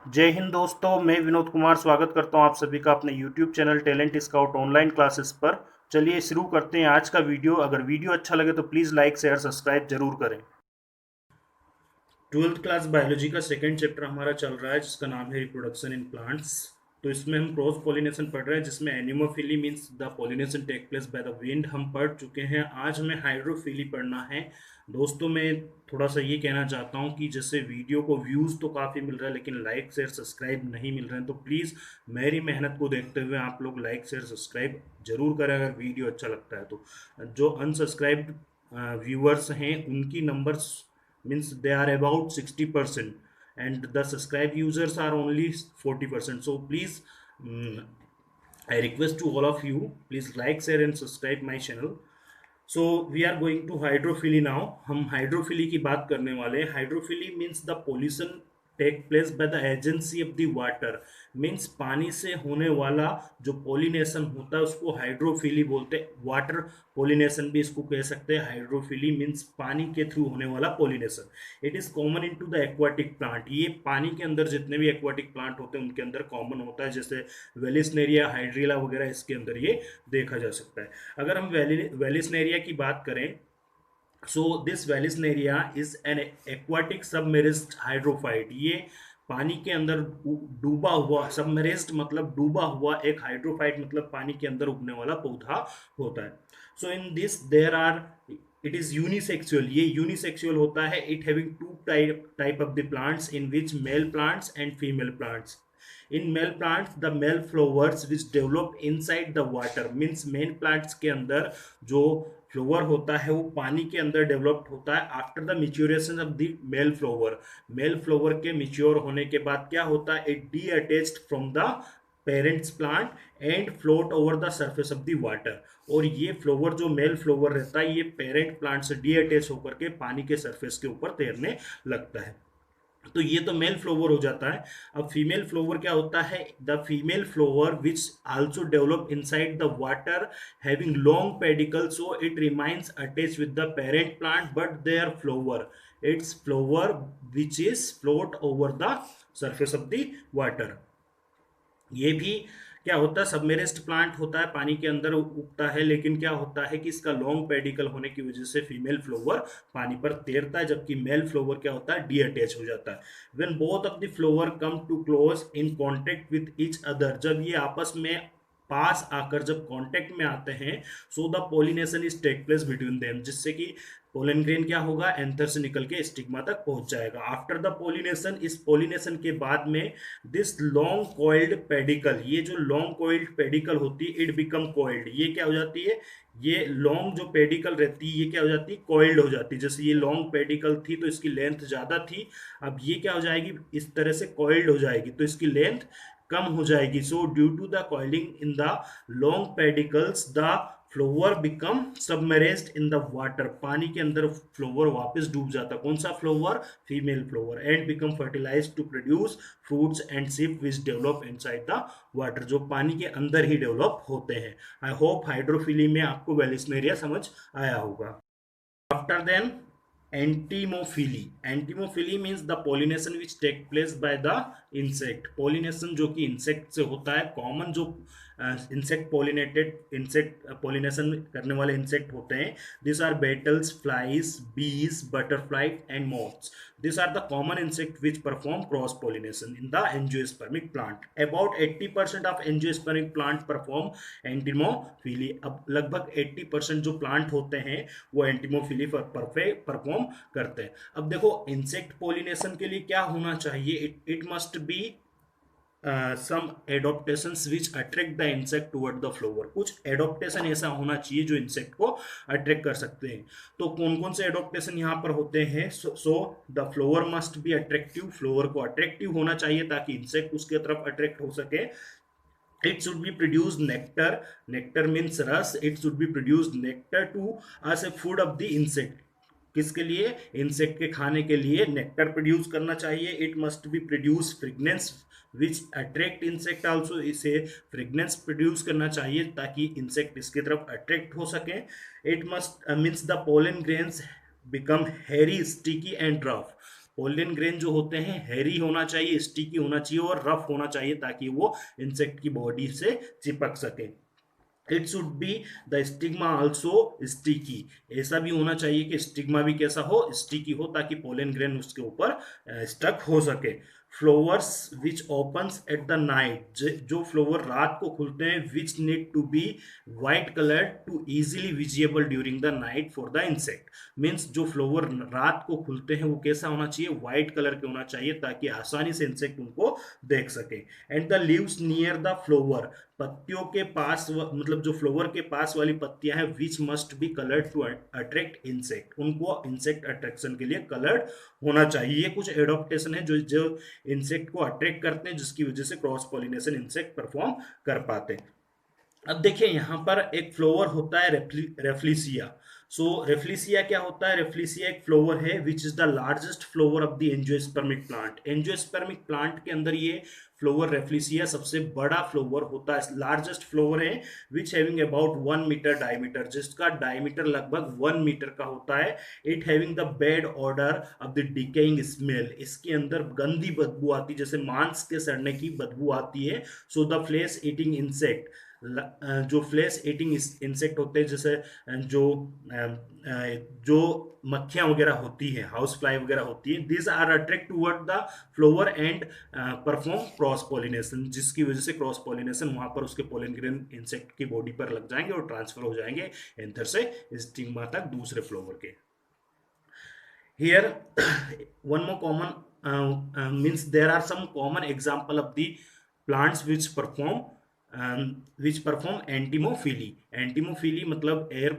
जय हिंद दोस्तों, मैं विनोद कुमार स्वागत करता हूं आप सभी का अपने YouTube channel talent scout online classes पर। चलिए शुरू करते हैं आज का वीडियो। अगर वीडियो अच्छा लगे तो प्लीज़ लाइक शेयर सब्सक्राइब जरूर करें। 12th क्लास बायोलॉजी का सेकंड चैप्टर हमारा चल रहा है जिसका नाम है रिप्रोडक्शन इन प्लांट्स। तो इसमें हम क्रॉस पॉलिनेशन पढ़ रहे हैं जिसमें anemophily means the pollination take place by the wind हम पढ़ चुके हैं। आज हमें हाइड्रोफिली पढ़ना है। दोस्तों मैं थोड़ा सा ये कहना चाहता हूँ कि जैसे वीडियो को व्यूज़ तो काफ़ी मिल रहा है लेकिन लाइक शेयर सब्सक्राइब नहीं मिल रहे हैं, तो प्लीज़ मेरी मेहनत को देखते हुए आप लोग लाइक शेयर सब्सक्राइब जरूर करें अगर वीडियो अच्छा लगता है तो। जो अनसब्सक्राइब्ड व्यूअर्स हैं उनकी numbers means they are about 60% and the subscribed users are only 40%. So please, um, I request to all of you, please like share and subscribe my channel. So we are going to hydrophily now. हम hydrophily की बात करने वाले हैं। Hydrophily means the pollution take place by the agency of the water. Means पानी से होने वाला जो पोलिनेशन होता है उसको हाइड्रोफिली बोलते हैं। वाटर पोलिनेशन भी इसको कह सकते हैं। हाइड्रोफिली मीन्स पानी के थ्रू होने वाला pollination. It is common in to the aquatic plant. ये पानी के अंदर जितने भी एक्वाटिक प्लांट होते हैं उनके अंदर कॉमन होता है, जैसे वेलिसनेरिया, हाइड्रीला वगैरह इसके अंदर ये देखा जा सकता है। अगर हम वेलिसनेरिया की बात करें, so this vallisneria is an aquatic submerged hydrophyte. ये पानी के अंदर डूबा हुआ, सबमेरिज्ड मतलब डूबा हुआ, एक हाइड्रोफाइट मतलब पानी के अंदर उगने वाला पौधा होता है। So in this there are, it is unisexual. ये यूनिसेक्सुअल होता है। It having two type of the plants in which male plants and female plants. In male plants the male flowers which develop inside the water. Means main plants के अंदर जो flower होता है वो पानी के अंदर डेवलप्ड होता है after the maturation of the male flower. Male flower के मिच्योर होने के बाद क्या होता है, it detached from the parents plant and float over the surface of the water. और ये फ्लावर जो मेल फ्लावर रहता है ये पेरेंट प्लांट से डी अटैच होकर के पानी के सरफेस के ऊपर तैरने लगता है। तो ये तो मेल फ्लावर हो जाता है। अब फीमेल फ्लावर क्या होता है, the female flower which also develop inside the water having long pedicel, so it remains attach with the parent plant but their flower, its flower which is float over the surface of the water. ये भी क्या होता है, सबमेरिज्ड plant होता है, पानी के अंदर उगता है, लेकिन क्या होता है कि इसका लॉन्ग पेडिकल होने की वजह से फीमेल फ्लावर पानी पर तैरता है, जबकि मेल फ्लावर क्या होता है, डी अटैच हो जाता है। When both of the flower come to close in contact with each other, जब ये आपस में पास आकर जब कांटेक्ट में आते हैं, so the pollination is take place between them, जिससे कि पोलन ग्रेन क्या होगा, एंथर से निकल के स्टिग्मा तक पहुंच जाएगा। आफ्टर द पोलिनेशन, इस पोलिनेशन के बाद में दिस लॉन्ग कॉइल्ड पेडिकल, ये जो लॉन्ग कॉइल्ड पेडिकल होती है, इट बिकम कॉइल्ड। ये क्या हो जाती है, ये लॉन्ग जो पेडिकल रहती है ये क्या हो जाती है, कॉइल्ड हो जाती है। जैसे ये लॉन्ग पेडिकल थी तो इसकी लेंथ ज़्यादा थी, अब ये क्या हो जाएगी, इस तरह से कॉइल्ड हो जाएगी तो इसकी लेंथ कम हो जाएगी। So due to the coiling in the long pedicels the flower become submerged in the water. पानी के अंदर फ्लोवर वापस डूब जाता। कौन सा flower, female flower, and become fertilize to produce fruits and seed which develop inside the water, जो पानी के अंदर ही डेवलप होते हैं। आई होप हाइड्रोफिली में आपको वेलिस्नेरिया समझ आया होगा। After then, entomophily. Entomophily means the pollination which take place by the insect. Pollination जो कि इंसेक्ट से होता है। कॉमन जो इंसेक्ट पोलिनेटेड इंसेक्ट पोलिनेशन करने वाले इंसेक्ट होते हैं, this are beetles, flies, bees, butterfly and moths. This are the common insect which perform cross pollination in the angiospermic plant. About 80% of angiospermic plant perform entomophily. अब लगभग 80% जो plant होते हैं वो एंटीमोफिली परफॉर्म करते हैं। अब देखो इंसेक्ट पोलिनेशन के लिए क्या होना चाहिए, it must be some adaptations which attract the insect toward the flower. कुछ एडोप्टेशन ऐसा होना चाहिए जो इंसेक्ट को अट्रैक्ट कर सकते हैं। तो कौन कौन से एडोप्टेशन यहाँ पर होते हैं, so the flower must be attractive. Flower को अट्रैक्टिव होना चाहिए ताकि इंसेक्ट उसके तरफ अट्रैक्ट हो सके। It should be produced nectar. Nectar means रस. It should be produced nectar to as a food of the insect. किसके लिए, इंसेक्ट के खाने के लिए नेक्टर प्रोड्यूस करना चाहिए। It must be produce fragrance which attract insect also. इसे फ्रेगनेंस प्रोड्यूस करना चाहिए ताकि इंसेक्ट इसकी तरफ अट्रैक्ट हो सके। It must means the pollen grains become hairy, sticky and rough. Pollen grain जो होते हैं हेरी होना चाहिए, स्टिकी होना चाहिए और रफ होना चाहिए ताकि वो इंसेक्ट की बॉडी से चिपक सके। It should be the stigma also sticky, ऐसा भी होना चाहिए कि स्टिग्मा भी कैसा हो, स्टिकी हो, ताकि पोलन ग्रेन उसके ऊपर स्टक हो सके। Flowers which opens at the night, जो फ्लावर रात को खुलते हैं, which need to be white colour to easily visible during the night for the insect. Means जो फ्लावर रात को खुलते हैं वो कैसा होना चाहिए, व्हाइट कलर के होना चाहिए ताकि आसानी से इंसेक्ट उनको देख सके। And the leaves near the flower, पत्तियों के पास मतलब जो फ्लावर के पास वाली पत्तियां हैं, which must be coloured to attract insect, उनको इंसेक्ट अट्रैक्शन के लिए कलर्ड होना चाहिए। ये कुछ एडॉप्टेशन है जो जो इंसेक्ट को अट्रैक्ट करते हैं, जिसकी वजह से क्रॉस पॉलिनेशन इंसेक्ट परफॉर्म कर पाते हैं। अब देखिए यहाँ पर एक फ्लावर होता है रेफ्लिसिया। सो रेफ्लिसिया क्या होता है, रेफ्लिसिया एक फ्लावर है which is the largest flower of the angiospermic plant. Angiospermic plant के अंदर ये फ्लावर रेफ्लिसिया सबसे बड़ा फ्लावर होता है, लार्जेस्ट फ्लावर है, which having about 1 metre diameter, जिसका डायमीटर लगभग 1 मीटर का होता है। It having the bad odour of the decaying smell, इसके अंदर गंदी बदबू आती है, जैसे मांस के सड़ने की बदबू आती है। So the flesh eating insect, जो फ्लेश ईटिंग इंसेक्ट होते हैं, जैसे जो जो मक्खियां वगैरह होती है, हाउस फ्लाई वगैरह होती है, this are attract toward the flower and perform cross pollination, जिसकी वजह से क्रॉस पॉलिनेशन वहां पर उसके पोलन ग्रेन इंसेक्ट की बॉडी पर लग जाएंगे और ट्रांसफर हो जाएंगे एंथर से स्टिग्मा तक दूसरे फ्लावर के। Here, one more common means there are some common example of the plants which perform एंटीमोफिली। एंटीमोफिली मतलब एयर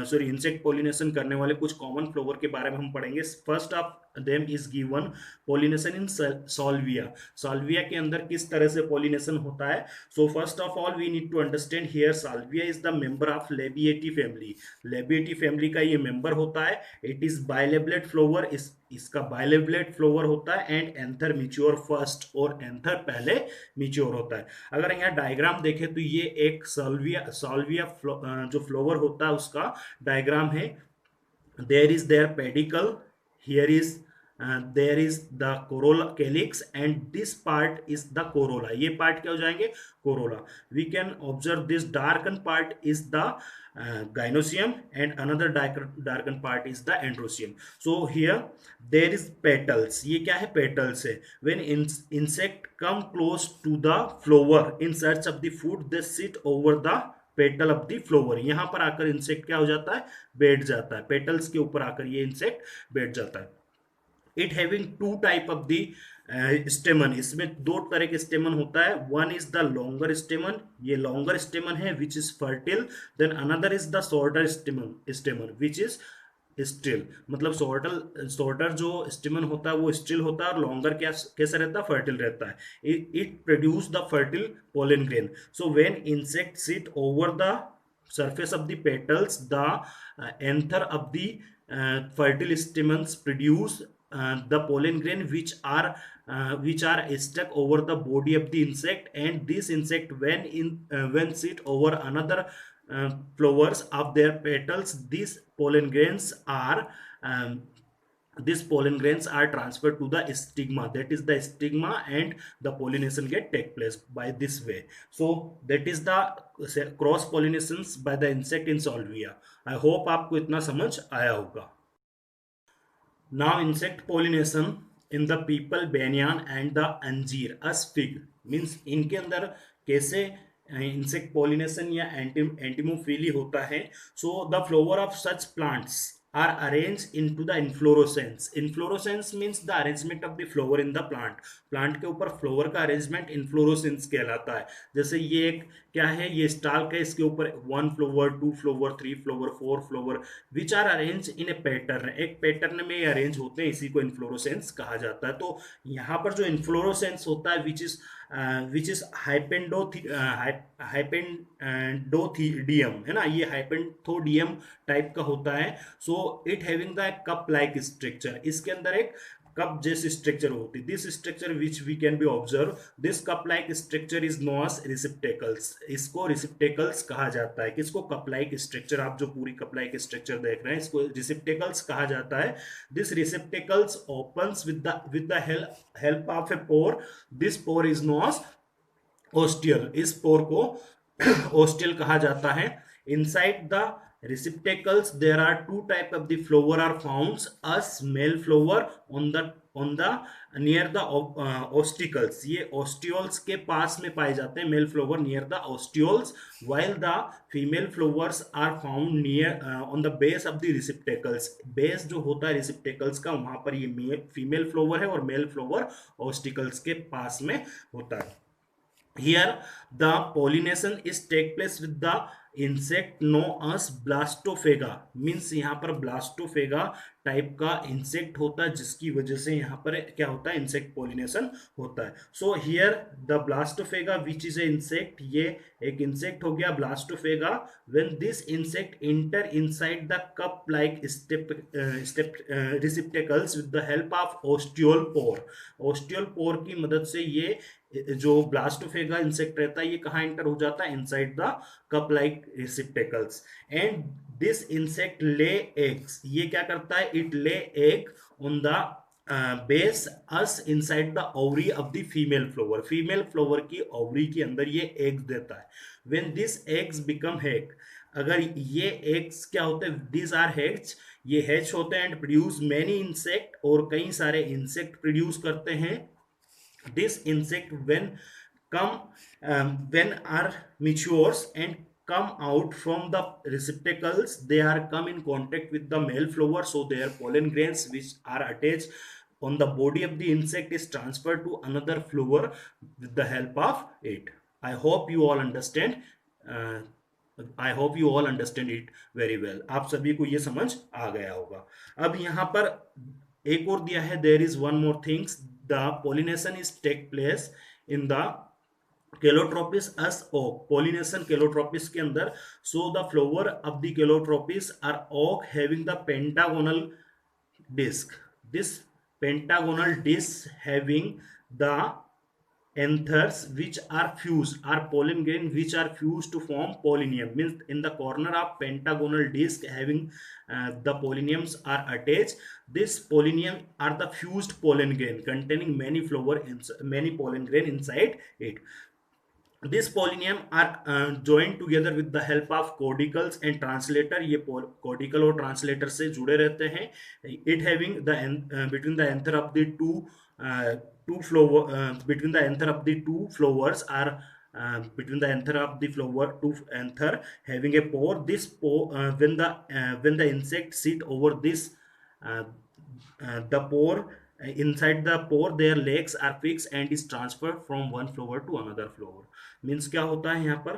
सॉरी इंसेक्ट पॉलिनेशन करने वाले कुछ कॉमन फ्लावर के बारे में हम पढ़ेंगे। First of them is given pollination in Salvia. Salvia के अंदर किस तरह से पॉलिनेशन होता है। So first of all we need to understand here Salvia is the member of Labiatae family. Labiatae family का ये मेंबर होता है। इट इज बाइलेबलेट फ्लावर, इसका बाइलेबलेट फ्लावर होता है एंड एंथर मिच्योर फर्स्ट, और एंथर पहले मिच्योर होता है। अगर यहाँ डायग्राम देखें तो ये एक सॉल्विया जो फ्लावर होता है उसका डायग्राम है। There is there pedicel, here is there is the corolla calyx and this part is the corolla। ये पार्ट क्या हो जाएंगे, corolla। we can observe this darkened part is the gynoecium and another darkened part is the androecium। so here there is petals, ये क्या है, petals है। when insect come close to the flower in search of the food they sit over the petal of the flower. यहां पर आकर insect क्या हो जाता है, बैठ जाता है, पेटल्स के ऊपर आकर ये इंसेक्ट बैठ जाता है। It having two type of the stamen, इसमें दो तरह के स्टेमन होता है। One is the longer stamen, ये लॉन्गर स्टेमन है which is fertile. Then another is the shorter stamen which is sterile. मतलब शॉर्टर जो स्टेमन होता है वो स्टिल होता है और लॉन्गर क्या कैसा रहता है, फर्टिल रहता है। It produce the fertile pollen grain. So when insect sit over the surface of the petals the anther of the fertile stamens produce the pollen grain which are stuck over the body of the insect, and this insect when sit over another flowers of their petals, these pollen grains are transferred to the stigma, that is the stigma, and the pollination get take place by this way। so that is the cross pollinations by the insect in salvia। I hope आपको इतना समझ आया होगा। now insect pollination in the people banyan and the अंजीर as fig means इनके अंदर कैसे insect pollination या एंटीमोफिली होता है। So the flower of such plants are arranged into the inflorescence। inflorescence means the arrangement of the flower in the plant। Plant के ऊपर flower का अरेंजमेंट इन्फ्लोरोसेंस कहलाता है। जैसे ये एक क्या है, ये स्टाल्क है, इसके ऊपर 1 flower 2 flower 3 flower 4 flower which are arrange in a pattern, एक पैटर्न में अरेंज होते हैं, इसी को इन्फ्लोरोसेंस कहा जाता है। तो यहाँ पर जो इन्फ्लोरोसेंस होता है विच इज हाइपेंडोथिडियम है ना, ये हाइपेंथोडियम टाइप का होता है। So it having the cup like structure, इसके अंदर एक कप जैसी स्ट्रक्चर होती है। This structure which we can be observe, this cup like structure is known as receptacles. इसको रिसिप्टेकल्स कहा जाता है। किसको? कप लाइक स्ट्रक्चर, आप जो पूरी कप लाइक स्ट्रक्चर देख रहे हैं इसको रिसिप्टेकल्स कहा जाता है। This receptacles opens with the help of a pore, this pore is known as ostiole. इस पोर को ओस्टियल कहा जाता है। Inside the receptacles there are two type of the flower are found, a small flower on the near the osticles, ये osteoles के पास में पाए जाते हैं, male flower near the osteoles, while the female flowers are found near on the base of the receptacles। base जो होता है receptacles का, वहां पर ये female flower है और male flower osticles के पास में होता है। Here the pollination is take place with the insect known as blastophaga, means यहाँ पर ब्लास्टोफेगा टाइप का इंसेक्ट होता है, जिसकी वजह से यहाँ पर क्या होता है? इंसेक्ट पॉलिनेशन होता है। So here the Blastophaga which is a insect, ये एक इंसेक्ट हो गया Blastophaga. When this insect enter inside the cup like receptacles with the help of ostiole pore, ostiole pore की मदद से ये जो ब्लास्टोफेगा इंसेक्ट रहता है ये कहाँ एंटर हो जाता है? Inside the cup like receptacles. And this insect lay eggs, ये क्या करता है? It lay egg on the base as inside the ovary of the female flower, female flower की ओवरी के अंदर ये एग्स देता है। When this eggs become hatch, अगर ये एग्स क्या होते हैं? दिस आर हैच, ये हैच होते हैं एंड प्रोड्यूस मेनी इंसेक्ट, और कई सारे इंसेक्ट प्रोड्यूस करते हैं। This insect when are matures and come out from the receptacles, they are come in contact with the male flower, so their pollen grains which are attached on the body of the insect is transferred to another flower with the help of it. I hope you all understand. I hope you all understand it very well. आप सभी को ये समझ आ गया होगा। अब यहाँ पर एक और दिया है, there is one more things, the pollination is take place in the Calotropis as oak, pollination Calotropis के अंदर। so the flower of the Calotropis are oak having the pentagonal disc, this pentagonal disc having the anthers which are fused, are pollen grain which are fused to form pollinium, means in the corner of pentagonal disc having the polliniums are attached. This pollinium are the fused pollen grain containing many many pollen grain inside it. This pollinium are joined together with the help of corticals and translator, ये cortical और translator से जुड़े रहते हैं। it having the between the anther of the two flowers are between the anther of the flower, two anther having a pore. This pore when the insect sit over this the pore, inside the pore their legs are fixed and is transferred from one flower to another flower। Means क्या होता है? यहाँ पर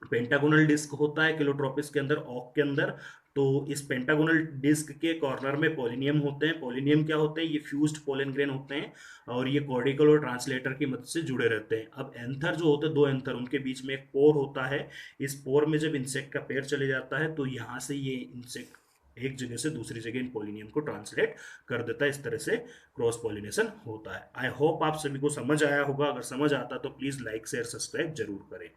pentagonal disc होता है केलोट्रोपिस के अंदर, ऑक के अंदर। तो इस पेंटागोनल डिस्क के कॉर्नर में पोलिनियम होते हैं। पोलिनियम क्या होते हैं? ये फ्यूज्ड पोलन ग्रेन होते हैं और ये कॉर्डिकल और ट्रांसलेटर की मदद से जुड़े रहते हैं। अब एंथर जो होते हैं, दो एंथर, उनके बीच में एक पोर होता है। इस पोर में जब इंसेक्ट का पैर चले जाता है तो यहाँ से ये इंसेक्ट एक जगह से दूसरी जगह इन पोलिनियम को ट्रांसलेट कर देता है। इस तरह से क्रॉस पोलिनेशन होता है। आई होप आप सभी को समझ आया होगा। अगर समझ आता तो प्लीज़ लाइक शेयर सब्सक्राइब जरूर करें।